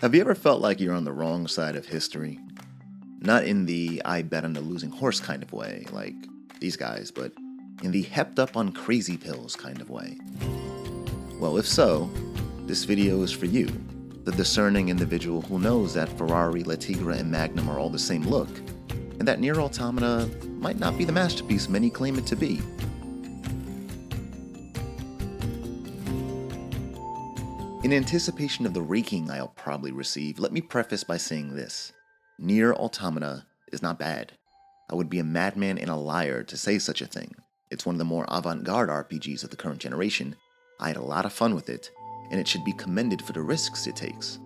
Have you ever felt like you're on the wrong side of history? Not in the I bet on the losing horse kind of way, like these guys, but in the hepped up on crazy pills kind of way. Well, if so, this video is for you, the discerning individual who knows that Ferrari, La Tigra, and Magnum are all the same look, and that Nier Automata might not be the masterpiece many claim it to be. In anticipation of the raking I'll probably receive, let me preface by saying this. Nier Automata is not bad. I would be a madman and a liar to say such a thing. It's one of the more avant-garde RPGs of the current generation. I had a lot of fun with it, and it should be commended for the risks it takes.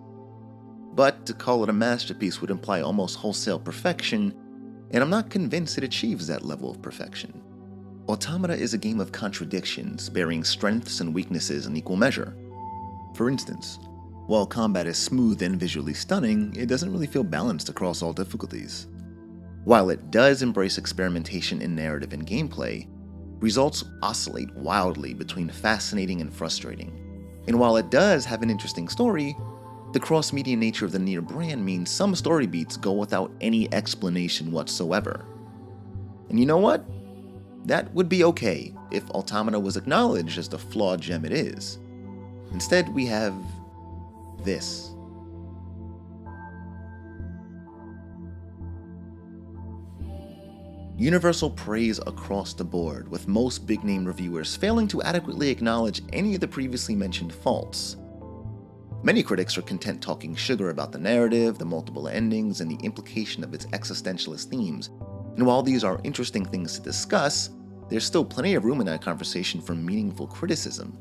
But to call it a masterpiece would imply almost wholesale perfection, and I'm not convinced it achieves that level of perfection. Automata is a game of contradictions, bearing strengths and weaknesses in equal measure. For instance, while combat is smooth and visually stunning, it doesn't really feel balanced across all difficulties. While it does embrace experimentation in narrative and gameplay, results oscillate wildly between fascinating and frustrating. And while it does have an interesting story, the cross-media nature of the Nier brand means some story beats go without any explanation whatsoever. And you know what? That would be okay if Automata was acknowledged as the flawed gem it is. Instead, we have this. Universal praise across the board, with most big-name reviewers failing to adequately acknowledge any of the previously mentioned faults. Many critics are content talking sugar about the narrative, the multiple endings, and the implication of its existentialist themes, and while these are interesting things to discuss, there's still plenty of room in that conversation for meaningful criticism.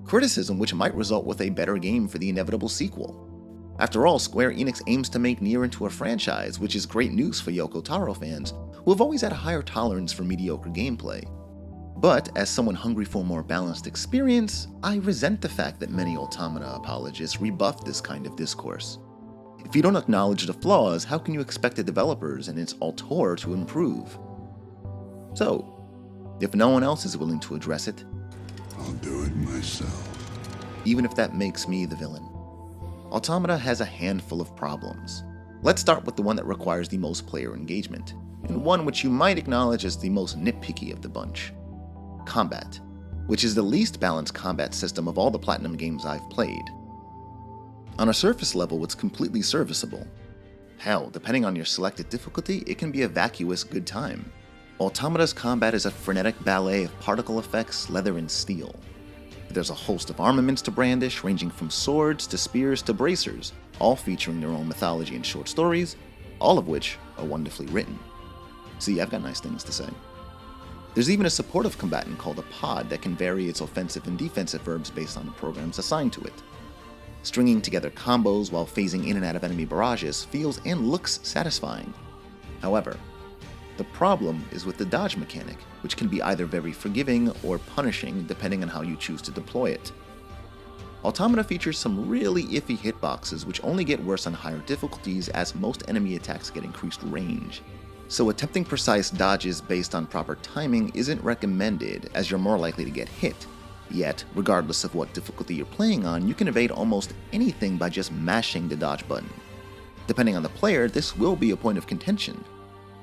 Criticism which might result with a better game for the inevitable sequel. After all, Square Enix aims to make Nier into a franchise, which is great news for Yoko Taro fans, who have always had a higher tolerance for mediocre gameplay. But, as someone hungry for a more balanced experience, I resent the fact that many Automata apologists rebuff this kind of discourse. If you don't acknowledge the flaws, how can you expect the developers and its auteur to improve? So, if no one else is willing to address it, I'll do it myself. Even if that makes me the villain. Automata has a handful of problems. Let's start with the one that requires the most player engagement, and one which you might acknowledge as the most nitpicky of the bunch. Combat, which is the least balanced combat system of all the Platinum games I've played. On a surface level, it's completely serviceable. Hell, depending on your selected difficulty, it can be a vacuous good time. Automata's combat is a frenetic ballet of particle effects, leather, and steel. There's a host of armaments to brandish, ranging from swords to spears to bracers, all featuring their own mythology and short stories, all of which are wonderfully written. See, I've got nice things to say. There's even a supportive combatant called a pod that can vary its offensive and defensive verbs based on the programs assigned to it. Stringing together combos while phasing in and out of enemy barrages feels and looks satisfying. However, the problem is with the dodge mechanic, which can be either very forgiving or punishing depending on how you choose to deploy it. Automata features some really iffy hitboxes which only get worse on higher difficulties as most enemy attacks get increased range. So attempting precise dodges based on proper timing isn't recommended as you're more likely to get hit. Yet, regardless of what difficulty you're playing on, you can evade almost anything by just mashing the dodge button. Depending on the player, this will be a point of contention.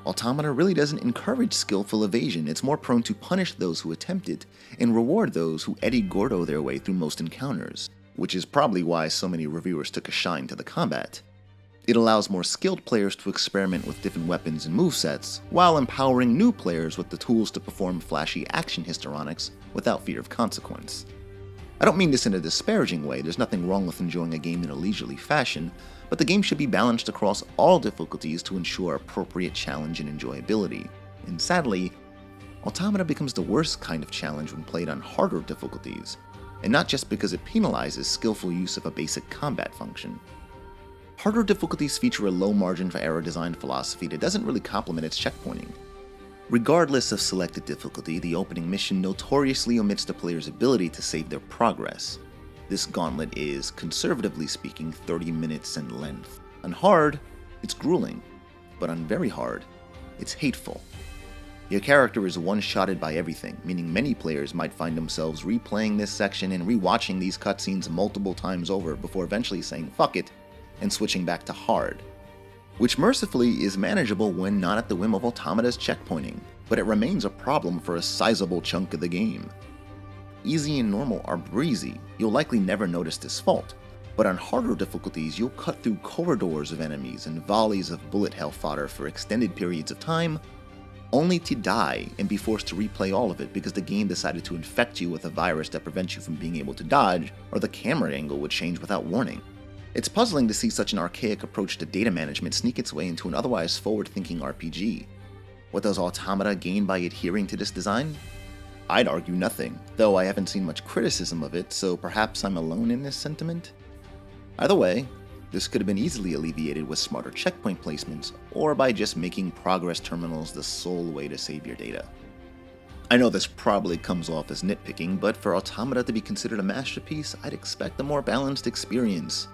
Automata really doesn't encourage skillful evasion, it's more prone to punish those who attempt it, and reward those who Eddie Gordo their way through most encounters, which is probably why so many reviewers took a shine to the combat. It allows more skilled players to experiment with different weapons and movesets, while empowering new players with the tools to perform flashy action histrionics without fear of consequence. I don't mean this in a disparaging way, there's nothing wrong with enjoying a game in a leisurely fashion, but the game should be balanced across all difficulties to ensure appropriate challenge and enjoyability. And sadly, Automata becomes the worst kind of challenge when played on harder difficulties, and not just because it penalizes skillful use of a basic combat function. Harder difficulties feature a low margin for error design philosophy that doesn't really complement its checkpointing. Regardless of selected difficulty, the opening mission notoriously omits the player's ability to save their progress. This gauntlet is, conservatively speaking, 30 minutes in length. On hard, it's grueling, but on very hard, it's hateful. Your character is one-shotted by everything, meaning many players might find themselves replaying this section and rewatching these cutscenes multiple times over before eventually saying fuck it and switching back to hard, which mercifully is manageable when not at the whim of Automata's checkpointing, but it remains a problem for a sizable chunk of the game. Easy and normal are breezy, you'll likely never notice this fault, but on harder difficulties you'll cut through corridors of enemies and volleys of bullet hell fodder for extended periods of time, only to die and be forced to replay all of it because the game decided to infect you with a virus that prevents you from being able to dodge, or the camera angle would change without warning. It's puzzling to see such an archaic approach to data management sneak its way into an otherwise forward-thinking RPG. What does Automata gain by adhering to this design? I'd argue nothing, though I haven't seen much criticism of it, so perhaps I'm alone in this sentiment? Either way, this could have been easily alleviated with smarter checkpoint placements, or by just making progress terminals the sole way to save your data. I know this probably comes off as nitpicking, but for Automata to be considered a masterpiece, I'd expect a more balanced experience.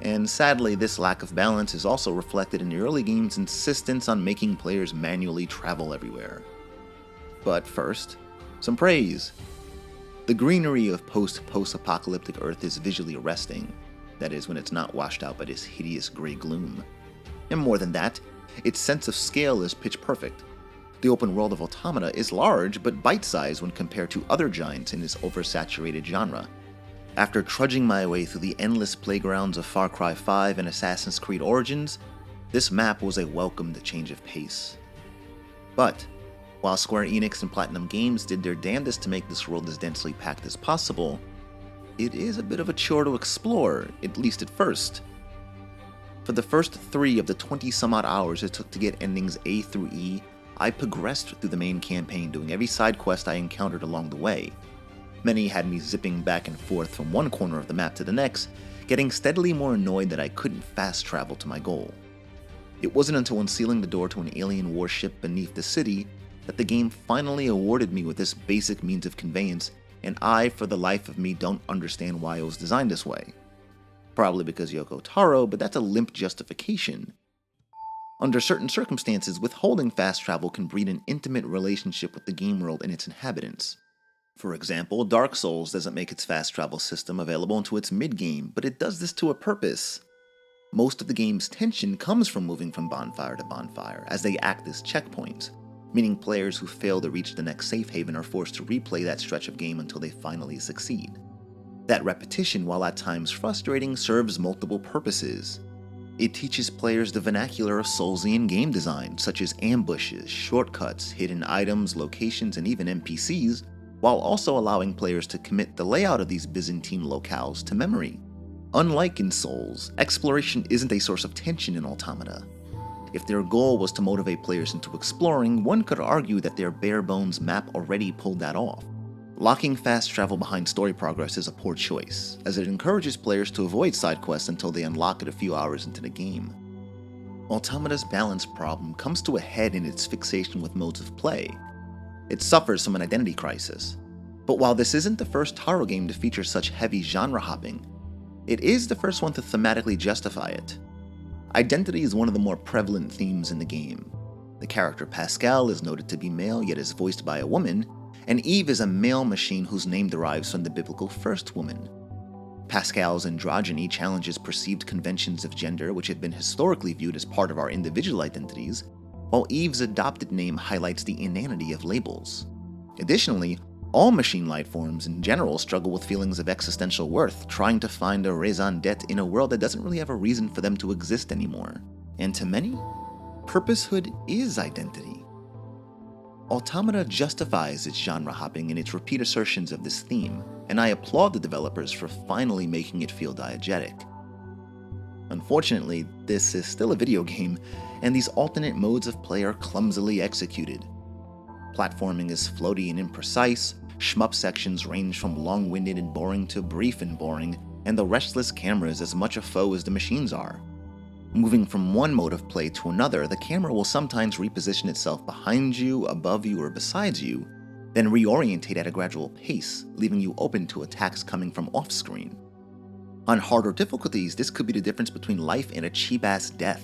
And sadly, this lack of balance is also reflected in the early game's insistence on making players manually travel everywhere. But first, some praise. The greenery of post-apocalyptic Earth is visually arresting. That is, when it's not washed out by this hideous gray gloom. And more than that, its sense of scale is pitch perfect. The open world of Automata is large but bite-sized when compared to other giants in this oversaturated genre. After trudging my way through the endless playgrounds of Far Cry 5 and Assassin's Creed Origins, this map was a welcomed change of pace. But, while Square Enix and Platinum Games did their damnedest to make this world as densely packed as possible, it is a bit of a chore to explore, at least at first. For the first 3 of the 20-some-odd hours it took to get endings A through E, I progressed through the main campaign doing every side quest I encountered along the way. Many had me zipping back and forth from one corner of the map to the next, getting steadily more annoyed that I couldn't fast travel to my goal. It wasn't until unsealing the door to an alien warship beneath the city that the game finally awarded me with this basic means of conveyance, and I, for the life of me, don't understand why it was designed this way. Probably because Yoko Taro, but that's a limp justification. Under certain circumstances, withholding fast travel can breed an intimate relationship with the game world and its inhabitants. For example, Dark Souls doesn't make its fast travel system available until its mid-game, but it does this to a purpose. Most of the game's tension comes from moving from bonfire to bonfire, as they act as checkpoints, meaning players who fail to reach the next safe haven are forced to replay that stretch of game until they finally succeed. That repetition, while at times frustrating, serves multiple purposes. It teaches players the vernacular of Soulsian game design, such as ambushes, shortcuts, hidden items, locations, and even NPCs, while also allowing players to commit the layout of these Byzantine locales to memory. Unlike in Souls, exploration isn't a source of tension in Automata. If their goal was to motivate players into exploring, one could argue that their bare-bones map already pulled that off. Locking fast travel behind story progress is a poor choice, as it encourages players to avoid side quests until they unlock it a few hours into the game. Automata's balance problem comes to a head in its fixation with modes of play. It suffers from an identity crisis. But while this isn't the first Taro game to feature such heavy genre hopping, it is the first one to thematically justify it. Identity is one of the more prevalent themes in the game. The character Pascal is noted to be male yet is voiced by a woman, and Eve is a male machine whose name derives from the biblical first woman. Pascal's androgyny challenges perceived conventions of gender which have been historically viewed as part of our individual identities, while Eve's adopted name highlights the inanity of labels. Additionally, all machine life forms in general struggle with feelings of existential worth, trying to find a raison d'etre in a world that doesn't really have a reason for them to exist anymore. And to many, purposehood is identity. Automata justifies its genre hopping in its repeat assertions of this theme, and I applaud the developers for finally making it feel diegetic. Unfortunately, this is still a video game, and these alternate modes of play are clumsily executed. Platforming is floaty and imprecise, shmup sections range from long-winded and boring to brief and boring, and the restless camera is as much a foe as the machines are. Moving from one mode of play to another, the camera will sometimes reposition itself behind you, above you, or beside you, then reorientate at a gradual pace, leaving you open to attacks coming from off-screen. On harder difficulties, this could be the difference between life and a cheap-ass death.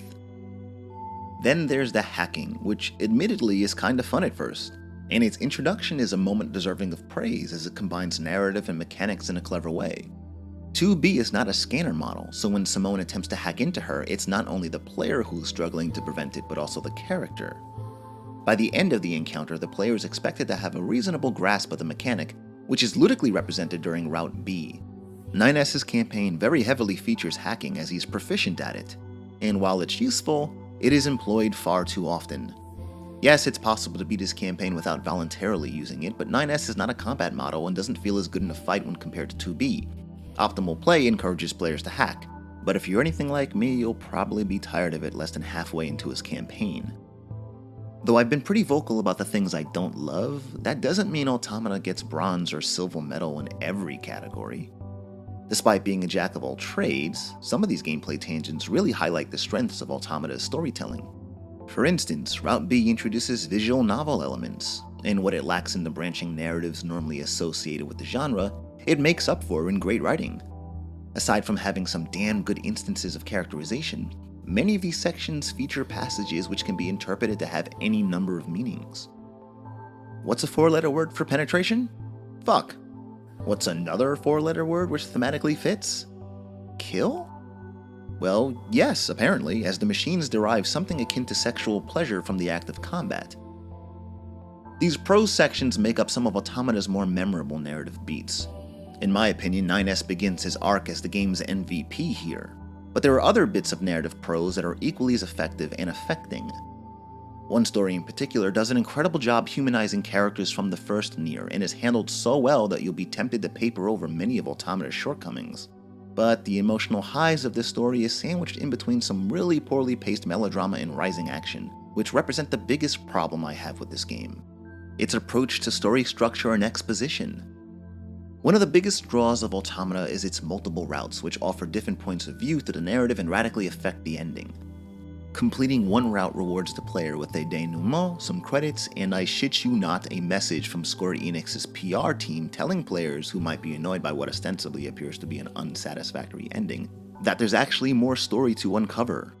Then there's the hacking, which admittedly is kinda fun at first, and its introduction is a moment deserving of praise as it combines narrative and mechanics in a clever way. 2B is not a scanner model, so when Simone attempts to hack into her, it's not only the player who's struggling to prevent it, but also the character. By the end of the encounter, the player is expected to have a reasonable grasp of the mechanic, which is ludicrously represented during Route B. 9S's campaign very heavily features hacking as he's proficient at it, and while it's useful, it is employed far too often. Yes, it's possible to beat his campaign without voluntarily using it, but 9S is not a combat model and doesn't feel as good in a fight when compared to 2B. Optimal play encourages players to hack, but if you're anything like me, you'll probably be tired of it less than halfway into his campaign. Though I've been pretty vocal about the things I don't love, that doesn't mean Automata gets bronze or silver medal in every category. Despite being a jack of all trades, some of these gameplay tangents really highlight the strengths of Automata's storytelling. For instance, Route B introduces visual novel elements, and what it lacks in the branching narratives normally associated with the genre, it makes up for in great writing. Aside from having some damn good instances of characterization, many of these sections feature passages which can be interpreted to have any number of meanings. What's a 4-letter word for penetration? Fuck. What's another 4-letter word which thematically fits? Kill? Well, yes, apparently, as the machines derive something akin to sexual pleasure from the act of combat. These prose sections make up some of Automata's more memorable narrative beats. In my opinion, 9S begins his arc as the game's MVP here, but there are other bits of narrative prose that are equally as effective and affecting. One story in particular does an incredible job humanizing characters from the first Nier and is handled so well that you'll be tempted to paper over many of Automata's shortcomings. But the emotional highs of this story is sandwiched in between some really poorly paced melodrama and rising action, which represent the biggest problem I have with this game: its approach to story structure and exposition. One of the biggest draws of Automata is its multiple routes, which offer different points of view to the narrative and radically affect the ending. Completing one route rewards the player with a denouement, some credits, and I shit you not, a message from Square Enix's PR team telling players who might be annoyed by what ostensibly appears to be an unsatisfactory ending, that there's actually more story to uncover.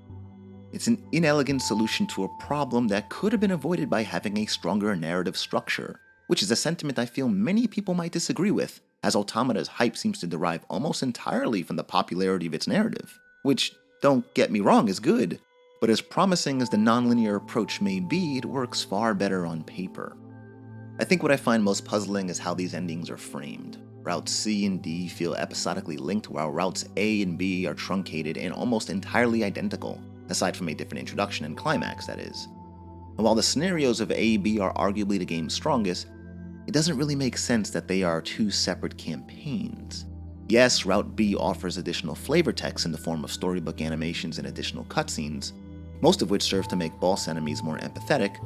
It's an inelegant solution to a problem that could have been avoided by having a stronger narrative structure, which is a sentiment I feel many people might disagree with, as Automata's hype seems to derive almost entirely from the popularity of its narrative, which, don't get me wrong, is good, but as promising as the nonlinear approach may be, it works far better on paper. I think what I find most puzzling is how these endings are framed. Routes C and D feel episodically linked, while routes A and B are truncated and almost entirely identical, aside from a different introduction and climax, that is. And while the scenarios of A and B are arguably the game's strongest, it doesn't really make sense that they are two separate campaigns. Yes, Route B offers additional flavor text in the form of storybook animations and additional cutscenes, most of which serve to make boss enemies more empathetic,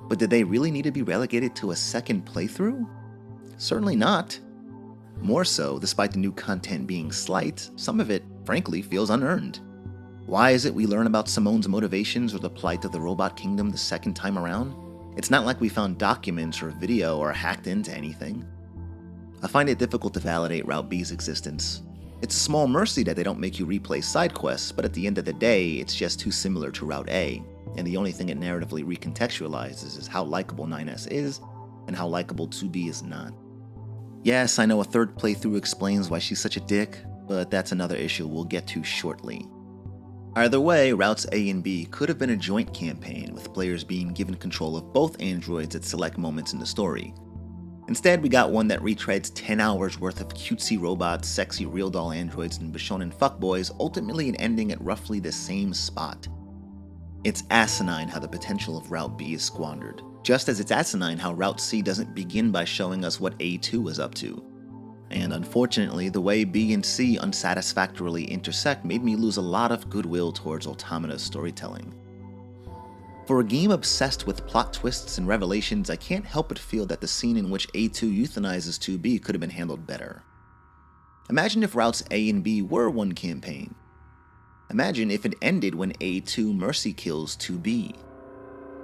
but did they really need to be relegated to a second playthrough? Certainly not. More so, despite the new content being slight, some of it, frankly, feels unearned. Why is it we learn about Simone's motivations or the plight of the robot kingdom the second time around? It's not like we found documents or video or hacked into anything. I find it difficult to validate Route B's existence. It's a small mercy that they don't make you replay side quests, but at the end of the day, it's just too similar to Route A, and the only thing it narratively recontextualizes is how likable 9S is, and how likable 2B is not. Yes, I know a third playthrough explains why she's such a dick, but that's another issue we'll get to shortly. Either way, Routes A and B could have been a joint campaign, with players being given control of both androids at select moments in the story. Instead, we got one that retreads 10 hours worth of cutesy robots, sexy real doll androids, and Bishonen fuckboys, ultimately an ending at roughly the same spot. It's asinine how the potential of Route B is squandered, just as it's asinine how Route C doesn't begin by showing us what A2 is up to. And unfortunately, the way B and C unsatisfactorily intersect made me lose a lot of goodwill towards Automata's storytelling. For a game obsessed with plot twists and revelations, I can't help but feel that the scene in which A2 euthanizes 2B could have been handled better. Imagine if routes A and B were one campaign. Imagine if it ended when A2 mercy kills 2B.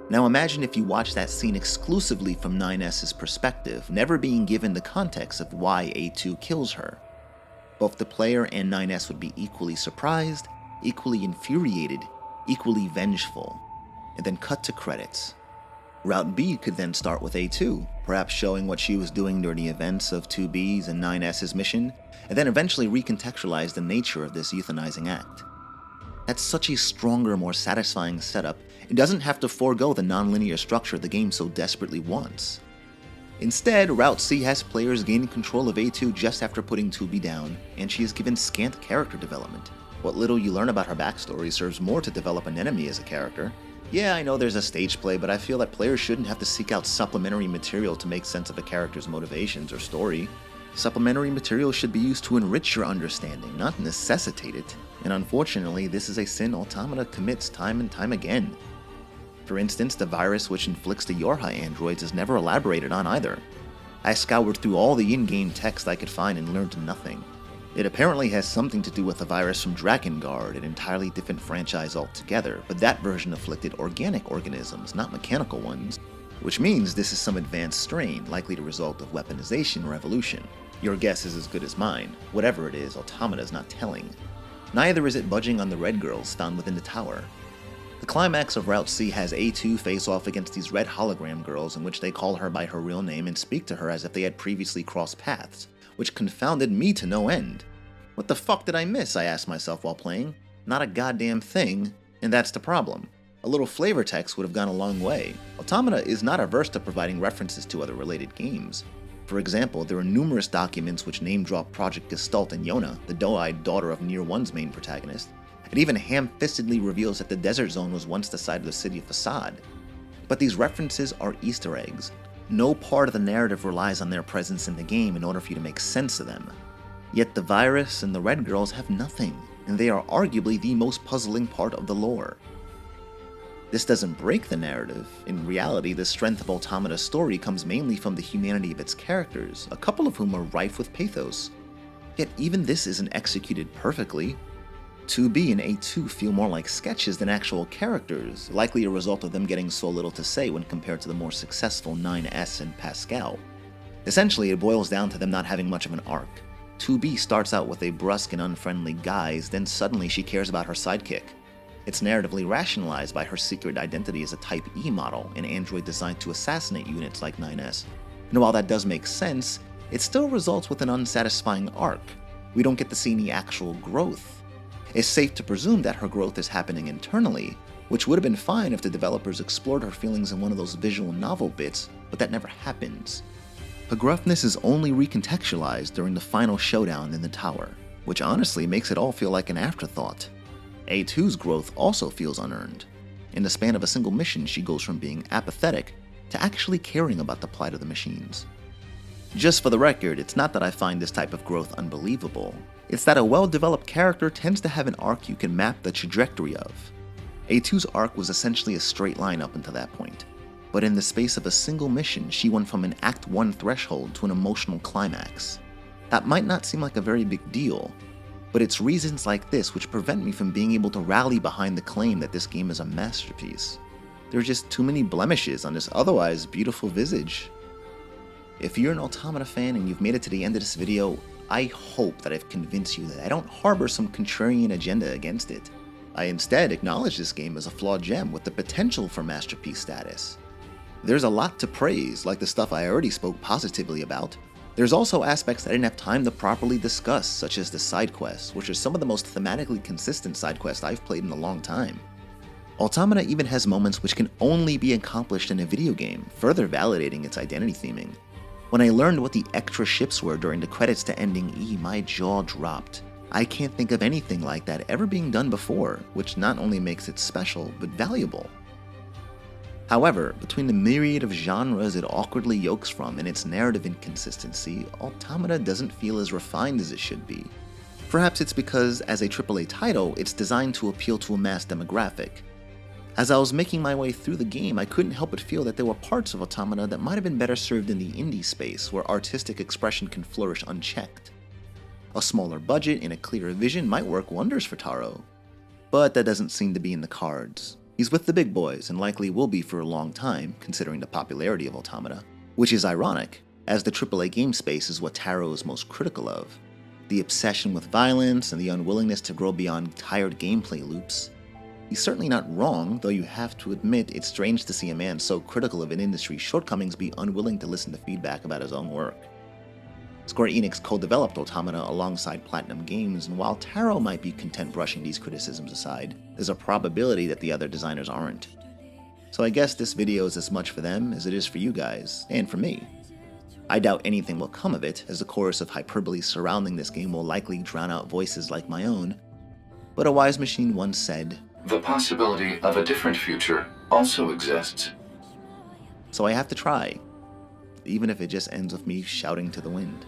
Now imagine if you watch that scene exclusively from 9S's perspective, never being given the context of why A2 kills her. Both the player and 9S would be equally surprised, equally infuriated, equally vengeful, and then cut to credits. Route B could then start with A2, perhaps showing what she was doing during the events of 2B's and 9S's mission, and then eventually recontextualize the nature of this euthanizing act. That's such a stronger, more satisfying setup. It doesn't have to forego the non-linear structure the game so desperately wants. Instead, Route C has players gaining control of A2 just after putting 2B down, and she is given scant character development. What little you learn about her backstory serves more to develop an enemy as a character. Yeah, I know there's a stage play, but I feel that players shouldn't have to seek out supplementary material to make sense of a character's motivations or story. Supplementary material should be used to enrich your understanding, not necessitate it. And unfortunately, this is a sin Automata commits time and time again. For instance, the virus which inflicts the Yorha androids is never elaborated on either. I scoured through all the in-game text I could find and learned nothing. It apparently has something to do with a virus from Drakengard, an entirely different franchise altogether, but that version afflicted organic organisms, not mechanical ones. Which means this is some advanced strain, likely the result of weaponization or evolution. Your guess is as good as mine. Whatever it is, Automata is not telling. Neither is it budging on the red girls found within the tower. The climax of Route C has A2 face off against these red hologram girls in which they call her by her real name and speak to her as if they had previously crossed paths, which confounded me to no end. What the fuck did I miss, I asked myself while playing. Not a goddamn thing, and that's the problem. A little flavor text would have gone a long way. Automata is not averse to providing references to other related games. For example, there are numerous documents which name-drop Project Gestalt and Yona, the doe-eyed daughter of Nier 1's main protagonist. It even ham-fistedly reveals that the desert zone was once the site of the city of Facade. But these references are Easter eggs. No part of the narrative relies on their presence in the game in order for you to make sense of them. Yet the virus and the red girls have nothing, and they are arguably the most puzzling part of the lore. This doesn't break the narrative. In reality, the strength of Automata's story comes mainly from the humanity of its characters, a couple of whom are rife with pathos. Yet even this isn't executed perfectly. 2B and A2 feel more like sketches than actual characters, likely a result of them getting so little to say when compared to the more successful 9S and Pascal. Essentially, it boils down to them not having much of an arc. 2B starts out with a brusque and unfriendly guise, then suddenly she cares about her sidekick. It's narratively rationalized by her secret identity as a Type E model, an android designed to assassinate units like 9S. And while that does make sense, it still results with an unsatisfying arc. We don't get to see any actual growth. It's safe to presume that her growth is happening internally, which would have been fine if the developers explored her feelings in one of those visual novel bits, but that never happens. Her gruffness is only recontextualized during the final showdown in the tower, which honestly makes it all feel like an afterthought. A2's growth also feels unearned. In the span of a single mission, she goes from being apathetic to actually caring about the plight of the machines. Just for the record, it's not that I find this type of growth unbelievable. It's that a well-developed character tends to have an arc you can map the trajectory of. A2's arc was essentially a straight line up until that point, but in the space of a single mission, she went from an Act 1 threshold to an emotional climax. That might not seem like a very big deal, but it's reasons like this which prevent me from being able to rally behind the claim that this game is a masterpiece. There are just too many blemishes on this otherwise beautiful visage. If you're an Automata fan and you've made it to the end of this video, I hope that I've convinced you that I don't harbor some contrarian agenda against it. I instead acknowledge this game as a flawed gem with the potential for masterpiece status. There's a lot to praise, like the stuff I already spoke positively about. There's also aspects that I didn't have time to properly discuss, such as the side quests, which are some of the most thematically consistent side quests I've played in a long time. Automata even has moments which can only be accomplished in a video game, further validating its identity theming. When I learned what the extra ships were during the credits to ending E, my jaw dropped. I can't think of anything like that ever being done before, which not only makes it special, but valuable. However, between the myriad of genres it awkwardly yokes from and its narrative inconsistency, Automata doesn't feel as refined as it should be. Perhaps it's because, as a AAA title, it's designed to appeal to a mass demographic. As I was making my way through the game, I couldn't help but feel that there were parts of Automata that might have been better served in the indie space, where artistic expression can flourish unchecked. A smaller budget and a clearer vision might work wonders for Taro. But that doesn't seem to be in the cards. He's with the big boys, and likely will be for a long time, considering the popularity of Automata. Which is ironic, as the AAA game space is what Taro is most critical of. The obsession with violence and the unwillingness to grow beyond tired gameplay loops. He's certainly not wrong, though you have to admit it's strange to see a man so critical of an industry's shortcomings be unwilling to listen to feedback about his own work. Square Enix co-developed Automata alongside Platinum Games, and while Taro might be content brushing these criticisms aside, there's a probability that the other designers aren't. So I guess this video is as much for them as it is for you guys, and for me. I doubt anything will come of it, as the chorus of hyperbole surrounding this game will likely drown out voices like my own, but a wise machine once said, "The possibility of a different future also exists." So I have to try, even if it just ends with me shouting to the wind.